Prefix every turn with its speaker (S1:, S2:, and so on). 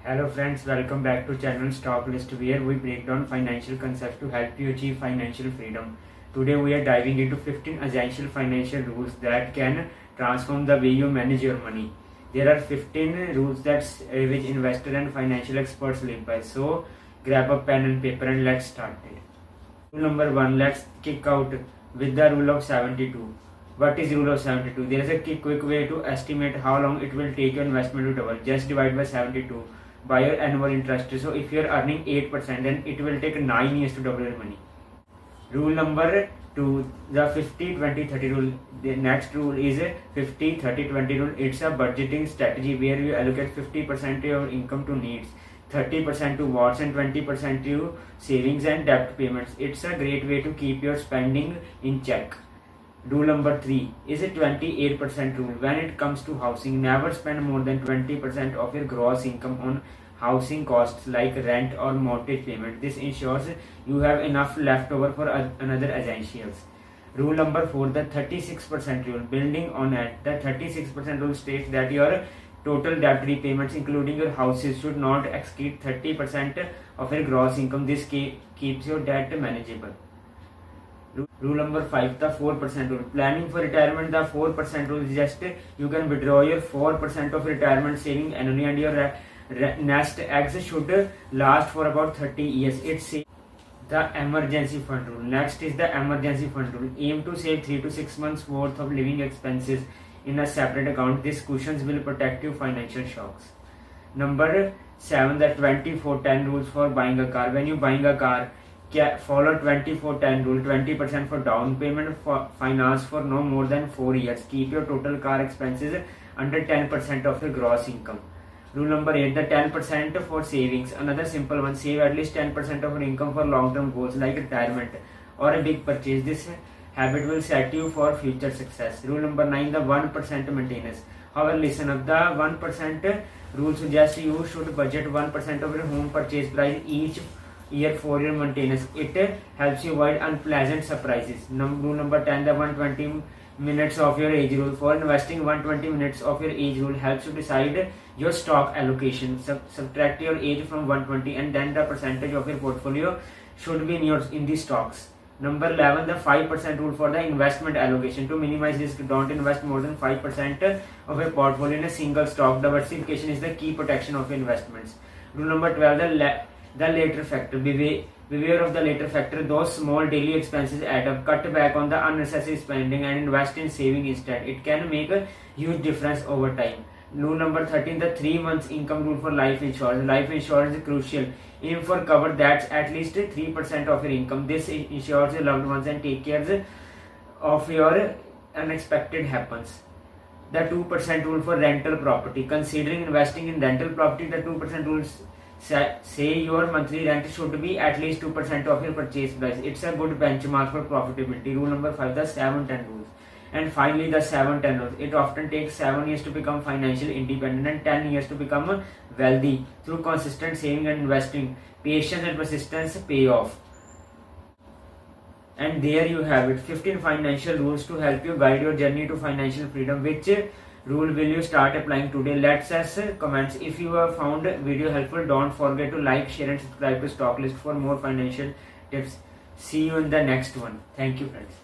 S1: Hello friends, welcome back to channel Stockalist, where we break down financial concepts to help you achieve financial freedom. Today we are diving into 15 essential financial rules that can transform the way you manage your money. There are 15 rules that which investor and financial experts live by. So grab a pen and paper and let's start it. Rule number 1, let's kick out with the rule of 72. What is rule of 72? There is a quick way to estimate how long it will take your investment to double. Just divide by 72 by your annual interest. So if you are earning 8%, then it will take 9 years to double your money. Rule number 2, the 50-20-30 rule. The next rule is 50-30-20 rule. It's a budgeting strategy where you allocate 50% of your income to needs, 30% to wants, and 20% to savings and debt payments. It's a great way to keep your spending in check. Rule number 3 is a 28% rule. When it comes to housing, never spend more than 20% of your gross income on housing costs like rent or mortgage payment. This ensures you have enough left over for another essentials. Rule number 4, the 36% rule. Building on it, the 36% rule states that your total debt repayments, including your houses, should not exceed 30% of your gross income. This keeps your debt manageable. Rule number 5, the 4% rule. Planning for retirement, the 4% rule is just you can withdraw your 4% of retirement saving annually, and your nest eggs should last for about 30 years. It's the emergency fund rule. Next is the emergency fund rule. Aim to save 3 to 6 months worth of living expenses in a separate account. These cushions will protect you financial shocks. Number 7, the 24-10 rules for buying a car. When you buying a car, follow 24-10 rule. 20% for down payment, for finance for no more than 4 years. Keep your total car expenses under 10% of your gross income. Rule number 8, the 10% for savings. Another simple one. Save at least 10% of your income for long-term goals like retirement or a big purchase. This habit will set you for future success. Rule number 9, the 1% maintenance. However, listen up. The 1% rule suggests you should budget 1% of your home purchase price each year for your maintenance. It helps you avoid unpleasant surprises. Rule number 10, the 120 minutes of your age rule. For investing, 120 minutes of your age rule helps you decide your stock allocation. Subtract your age from 120 and then the percentage of your portfolio should be in the stocks. Number 11, the 5% rule for the investment allocation. To minimize risk, don't invest more than 5% of your portfolio in a single stock. Diversification is the key protection of your investments. Rule number 12, the later factor. Beware of the later factor. Those small daily expenses add up. Cut back on the unnecessary spending and invest in saving instead. It can make a huge difference over time. Rule number 13, the 3 months income rule for life insurance. Life insurance is crucial. Aim for cover that's at least 3% of your income. This ensures your loved ones and take care of your unexpected happens. The 2% rule for rental property. Considering investing in rental property, the 2% rules say your monthly rent should be at least 2% of your purchase price. It's a good benchmark for profitability. Rule number 5, the 7-10 rules. And finally, the 7-10 rules. It often takes 7 years to become financially independent and 10 years to become wealthy through consistent saving and investing. Patience and persistence pay off. And there you have it, 15 financial rules to help you guide your journey to financial freedom. Which rule will you start applying today? Let's us comments. If you have found video helpful, don't forget to like, share and subscribe to Stockalist for more financial tips. See you in the next one. Thank you friends.